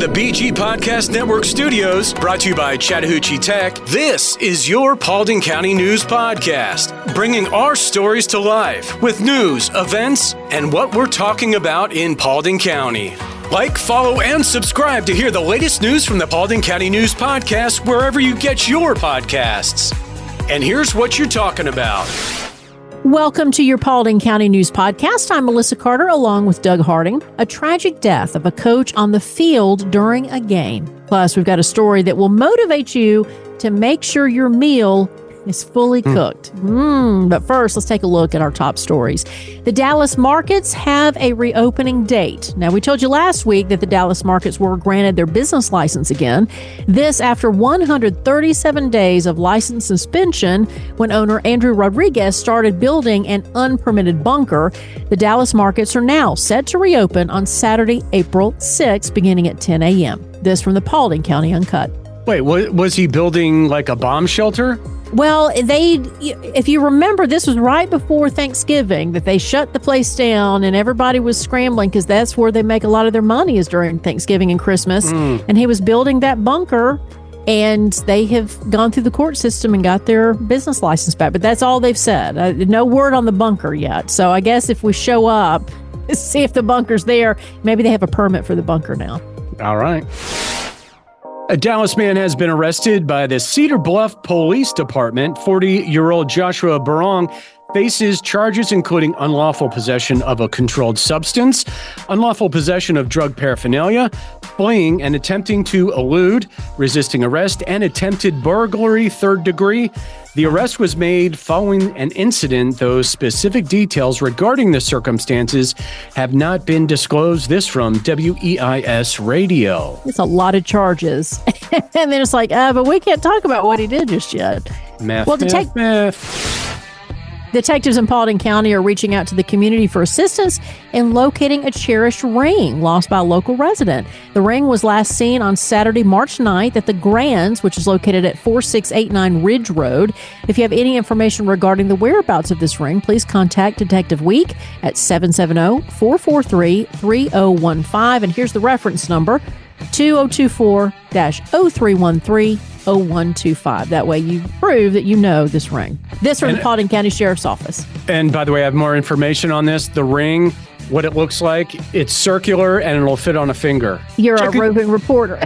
the BG Podcast Network studios, brought to you by Chattahoochee Tech, this is your Paulding County News Podcast, bringing our stories to life with news, events, and what we're talking about in Paulding County. Like, follow, and subscribe to hear the latest news from the Paulding County News Podcast wherever you get your podcasts. And here's what you're talking about. Welcome to your Paulding County News Podcast. I'm Melissa Carter along with Doug Harding. A tragic death of a coach on the field during a game. Plus, we've got a story that will motivate you to make sure your meal is fully cooked. But first, let's take a look at our top stories. The Dallas markets have a reopening date. Now, we told you last week that the Dallas markets were granted their business license again. This after 137 days of license suspension when owner Andrew Rodriguez started building an unpermitted bunker. The Dallas markets are now set to reopen on Saturday, April 6th, beginning at 10 a.m. This from the Paulding County Uncut. Wait, was he building like a bomb shelter? Well, if you remember, this was right before Thanksgiving that they shut the place down and everybody was scrambling because that's where they make a lot of their money is during Thanksgiving and Christmas. And he was building that bunker and they have gone through the court system and got their business license back. But that's all they've said. No word on the bunker yet. So I guess if we show up, see if the bunker's there, maybe they have a permit for the bunker now. All right. A Dallas man has been arrested by the Cedar Bluff Police Department. 40-year-old Joshua Barong faces charges including unlawful possession of a controlled substance, unlawful possession of drug paraphernalia, fleeing and attempting to elude, resisting arrest, and attempted burglary, third degree. The arrest was made following an incident, though specific details regarding the circumstances have not been disclosed. This from WEIS Radio. It's a lot of charges. And then it's like, but we can't talk about what he did just yet. Detectives in Paulding County are reaching out to the community for assistance in locating a cherished ring lost by a local resident. The ring was last seen on Saturday, March 9th at the Grands, which is located at 4689 Ridge Road. If you have any information regarding the whereabouts of this ring, please contact Detective Week at 770-443-3015. And here's the reference number, 2024-0313-0125. That way you prove that you know this ring. This from the Paulding County Sheriff's Office. And by the way, I have more information on this. The ring, what it looks like, it's circular and it'll fit on a finger. You're a roving reporter.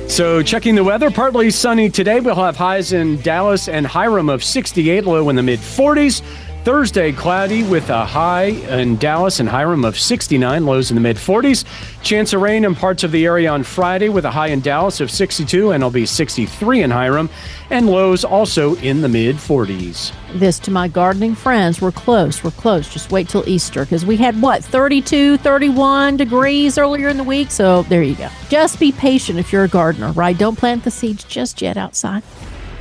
So checking the weather, partly sunny today. We'll have highs in Dallas and Hiram of 68, low in the mid-40s. Thursday, cloudy with a high in Dallas and Hiram of 69, lows in the mid-40s. Chance of rain in parts of the area on Friday with a high in Dallas of 62, and it'll be 63 in Hiram, and lows also in the mid-40s. This to my gardening friends. We're close. Just wait till Easter because we had, 32, 31 degrees earlier in the week. So there you go. Just be patient if you're a gardener, right? Don't plant the seeds just yet outside.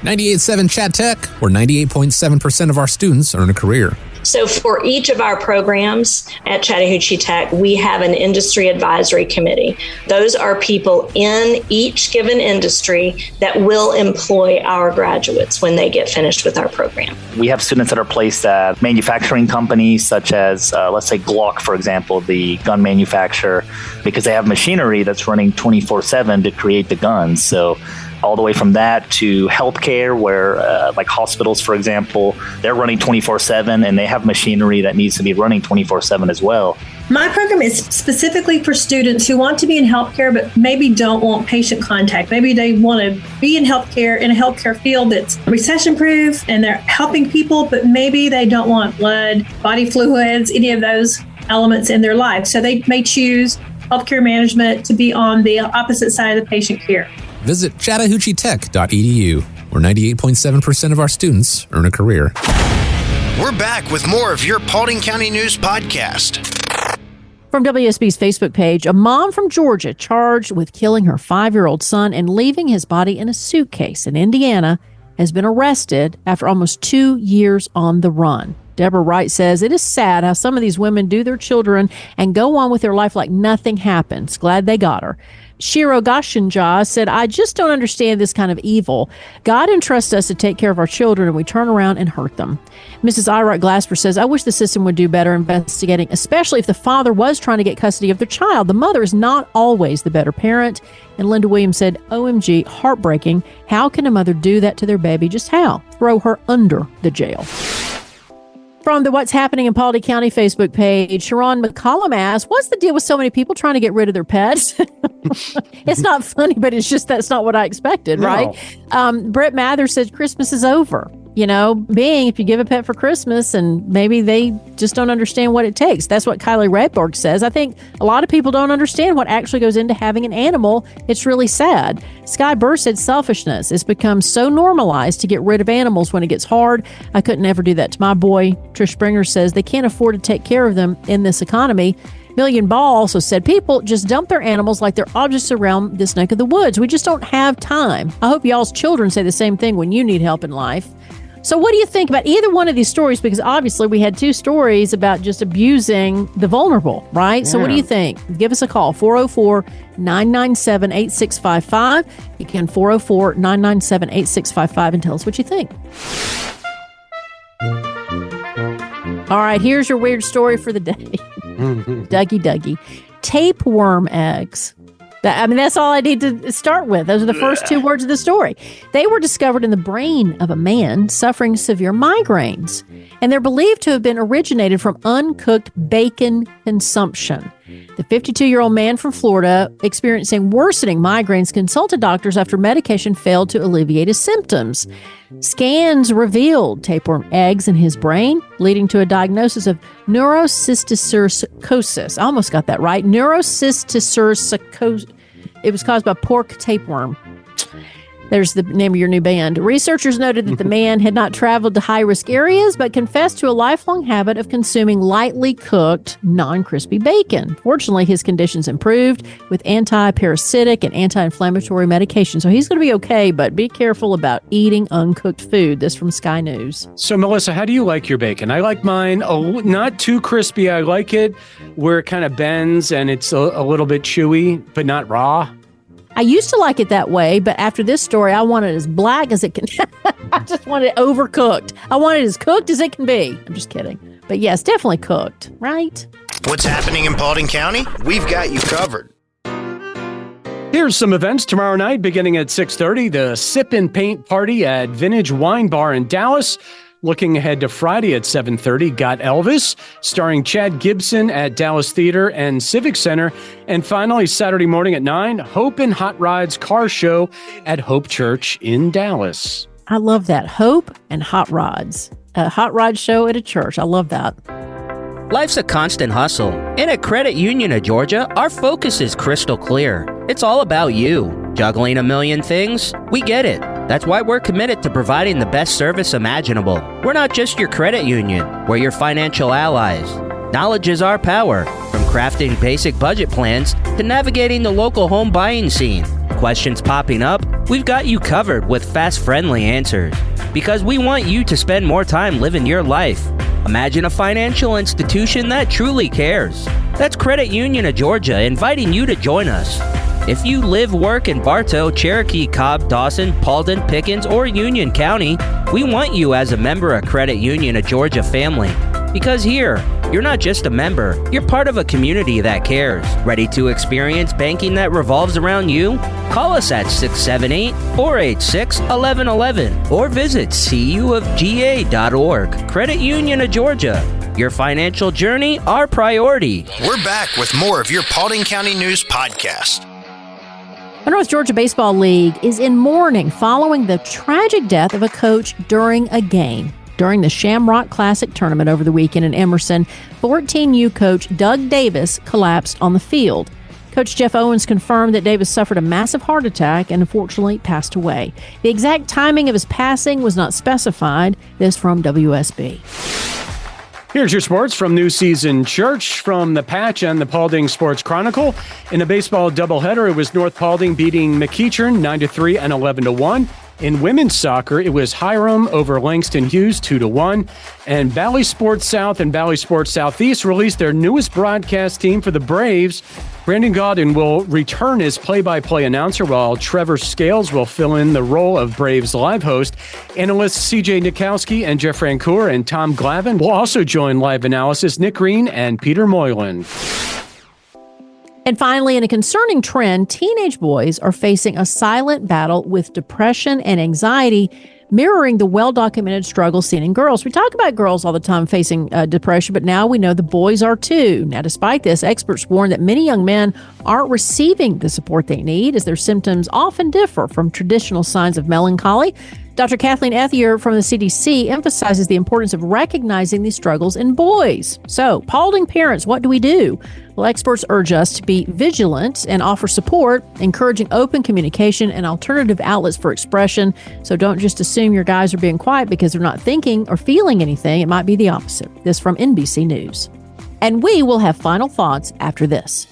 98.7 Chat Tech, where 98.7% of our students earn a career. So for each of our programs at Chattahoochee Tech, we have an industry advisory committee. Those are people in each given industry that will employ our graduates when they get finished with our program. We have students that are placed at manufacturing companies such as, let's say Glock, for example, the gun manufacturer, because they have machinery that's running 24/7 to create the guns. So all the way from that to healthcare, where like hospitals, for example, they're running 24/7 and they have machinery that needs to be running 24/7 as well. My program is specifically for students who want to be in healthcare, but maybe don't want patient contact. Maybe they want to be in healthcare, in a healthcare field that's recession-proof and they're helping people, but maybe they don't want blood, body fluids, any of those elements in their life. So they may choose healthcare management to be on the opposite side of the patient care. Visit chattahoocheetech.edu, where 98.7% of our students earn a career. We're back with more of your Paulding County News Podcast. From WSB's Facebook page, a mom from Georgia charged with killing her 5-year-old son and leaving his body in a suitcase in Indiana has been arrested after almost 2 years on the run. Deborah Wright says it is sad how some of these women do their children and go on with their life like nothing happens. Glad they got her. Shiro Gashinja said, I just don't understand this kind of evil. God entrusts us to take care of our children and we turn around and hurt them. Mrs. Ira Glasper says, I wish the system would do better investigating, especially if the father was trying to get custody of their child. The mother is not always the better parent. And Linda Williams said, OMG, heartbreaking. How can a mother do that to their baby? Just how? Throw her under the jail. From the What's Happening in Paulding County Facebook page, Sharon McCollum asks, what's the deal with so many people trying to get rid of their pets? It's not funny, but it's just that's not what I expected, right? Britt Mather says Christmas is over. You know, being if you give a pet for Christmas and maybe they just don't understand what it takes. That's what Kylie Redberg says. I think a lot of people don't understand what actually goes into having an animal. It's really sad. Sky Burr said selfishness. It's become so normalized to get rid of animals when it gets hard. I couldn't ever do that to my boy. Trish Springer says they can't afford to take care of them in this economy. Million Ball also said people just dump their animals like they're objects around this neck of the woods. We just don't have time. I hope y'all's children say the same thing when you need help in life. So what do you think about either one of these stories? Because obviously we had two stories about just abusing the vulnerable, right? Yeah. So what do you think? Give us a call, 404-997-8655. You can 404-997-8655 and tell us what you think. All right, here's your weird story for the day. Dougie. Tapeworm eggs. That's all I need to start with. Those are the first two words of the story. They were discovered in the brain of a man suffering severe migraines, and they're believed to have been originated from uncooked bacon consumption. The 52-year-old man from Florida experiencing worsening migraines consulted doctors after medication failed to alleviate his symptoms. Scans revealed tapeworm eggs in his brain, leading to a diagnosis of neurocysticercosis. I almost got that right. Neurocysticercosis. It was caused by pork tapeworm. There's the name of your new band. Researchers noted that the man had not traveled to high-risk areas, but confessed to a lifelong habit of consuming lightly cooked, non-crispy bacon. Fortunately, his conditions improved with anti-parasitic and anti-inflammatory medication. So he's going to be okay, but be careful about eating uncooked food. This from Sky News. So, Melissa, how do you like your bacon? I like mine not too crispy. I like it where it kind of bends and it's a little bit chewy, but not raw. I used to like it that way, but after this story, I want it as black as it can. I just want it overcooked. I want it as cooked as it can be. I'm just kidding. But yes, definitely cooked, right? What's happening in Paulding County? We've got you covered. Here's some events tomorrow night beginning at 6:30. The Sip and Paint Party at Vintage Wine Bar in Dallas. Looking ahead to Friday at 7:30, Got Elvis, starring Chad Gibson at Dallas Theater and Civic Center. And finally, Saturday morning at 9, Hope and Hot Rods Car Show at Hope Church in Dallas. I love that. Hope and Hot Rods. A hot rod show at a church. I love that. Life's a constant hustle. And at Credit Union of Georgia, our focus is crystal clear. It's all about you. Juggling a million things? We get it. That's why we're committed to providing the best service imaginable. We're not just your credit union. We're your financial allies. Knowledge is our power. From crafting basic budget plans to navigating the local home buying scene. Questions popping up? We've got you covered with fast, friendly answers. Because we want you to spend more time living your life. Imagine a financial institution that truly cares. That's Credit Union of Georgia inviting you to join us. If you live, work in Bartow, Cherokee, Cobb, Dawson, Paulding, Pickens, or Union County, we want you as a member of Credit Union of Georgia family. Because here, you're not just a member, you're part of a community that cares. Ready to experience banking that revolves around you? Call us at 678-486-1111 or visit cuofga.org. Credit Union of Georgia. Your financial journey, our priority. We're back with more of your Paulding County News Podcast. The North Georgia Baseball League is in mourning following the tragic death of a coach during a game. During the Shamrock Classic tournament over the weekend in Emerson, 14U coach Doug Davis collapsed on the field. Coach Jeff Owens confirmed that Davis suffered a massive heart attack and unfortunately passed away. The exact timing of his passing was not specified. This from WSB. Here's your sports from New Season Church from the Patch and the Paulding Sports Chronicle. In a baseball doubleheader, it was North Paulding beating McEachern 9-3 and 11-1. In women's soccer, it was Hiram over Langston Hughes 2-1. And Bally Sports South and Bally Sports Southeast released their newest broadcast team for the Braves. Brandon Gaudin will return as play-by-play announcer, while Trevor Scales will fill in the role of Braves live host. Analysts CJ Nikowski and Jeff Rancour and Tom Glavin will also join live analysis Nick Green and Peter Moylan. And finally, in a concerning trend, teenage boys are facing a silent battle with depression and anxiety, mirroring the well-documented struggles seen in girls. We talk about girls all the time facing depression, but now we know the boys are too. Now, despite this, experts warn that many young men aren't receiving the support they need, as their symptoms often differ from traditional signs of melancholy. Dr. Kathleen Ethier from the CDC emphasizes the importance of recognizing these struggles in boys. So, Paulding parents, what do we do? Well, experts urge us to be vigilant and offer support, encouraging open communication and alternative outlets for expression. So don't just assume your guys are being quiet because they're not thinking or feeling anything. It might be the opposite. This from NBC News. And we will have final thoughts after this.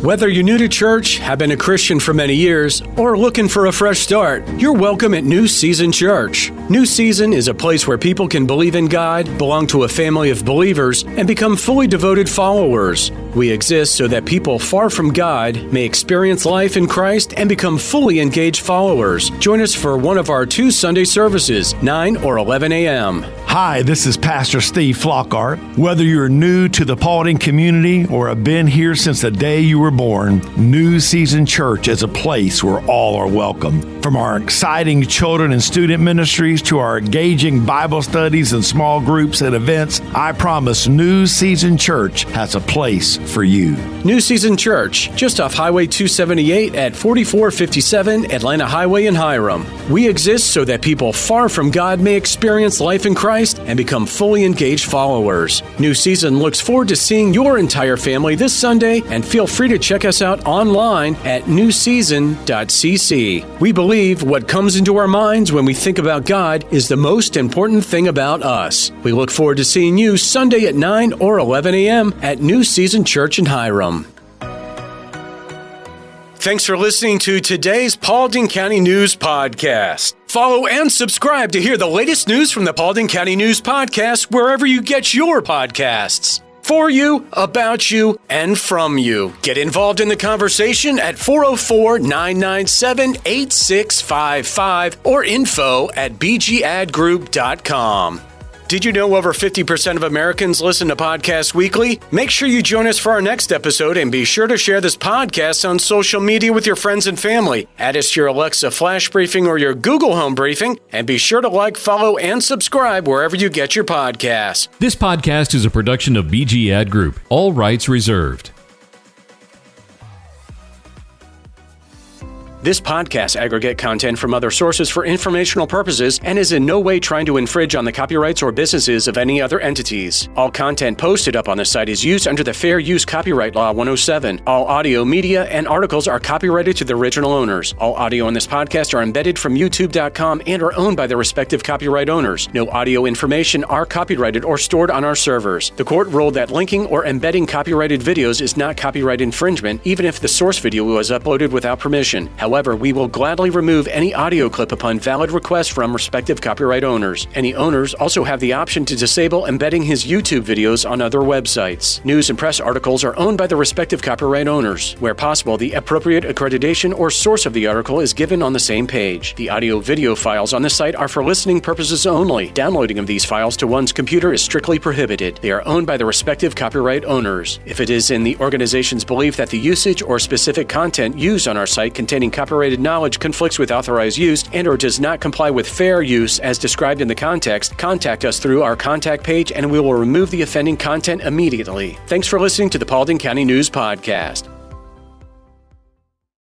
Whether you're new to church, have been a Christian for many years, or looking for a fresh start, you're welcome at New Season Church. New Season is a place where people can believe in God, belong to a family of believers, and become fully devoted followers. We exist so that people far from God may experience life in Christ and become fully engaged followers. Join us for one of our 2 Sunday services, 9 or 11 a.m. Hi, this is Pastor Steve Flockhart. Whether you're new to the Paulding community or have been here since the day you were born, New Season Church is a place where all are welcome. From our exciting children and student ministries to our engaging Bible studies and small groups and events, I promise New Season Church has a place for you. New Season Church, just off Highway 278 at 4457 Atlanta Highway in Hiram. We exist so that people far from God may experience life in Christ and become fully engaged followers. New Season looks forward to seeing your entire family this Sunday, and feel free to check us out online at newseason.cc. We believe what comes into our minds when we think about God is the most important thing about us. We look forward to seeing you Sunday at 9 or 11 a.m. at New Season Church in Hiram. Thanks for listening to today's Paulding County News Podcast. Follow and subscribe to hear the latest news from the Paulding County News Podcast wherever you get your podcasts. For you, about you, and from you. Get involved in the conversation at 404-997-8655 or info@bgadgroup.com. Did you know over 50% of Americans listen to podcasts weekly? Make sure you join us for our next episode, and be sure to share this podcast on social media with your friends and family. Add us to your Alexa Flash Briefing or your Google Home Briefing, and be sure to like, follow, and subscribe wherever you get your podcasts. This podcast is a production of BG Ad Group. All rights reserved. This podcast aggregate content from other sources for informational purposes and is in no way trying to infringe on the copyrights or businesses of any other entities. All content posted up on the site is used under the Fair Use Copyright Law 107. All audio, media, and articles are copyrighted to the original owners. All audio in this podcast are embedded from YouTube.com and are owned by their respective copyright owners. No audio information are copyrighted or stored on our servers. The court ruled that linking or embedding copyrighted videos is not copyright infringement, even if the source video was uploaded without permission. However, we will gladly remove any audio clip upon valid request from respective copyright owners. Any owners also have the option to disable embedding his YouTube videos on other websites. News and press articles are owned by the respective copyright owners. Where possible, the appropriate accreditation or source of the article is given on the same page. The audio-video files on this site are for listening purposes only. Downloading of these files to one's computer is strictly prohibited. They are owned by the respective copyright owners. If it is in the organization's belief that the usage or specific content used on our site containing copyrighted knowledge conflicts with authorized use and or does not comply with fair use as described in the context, contact us through our contact page and we will remove the offending content immediately. Thanks for listening to the Paulding County News Podcast.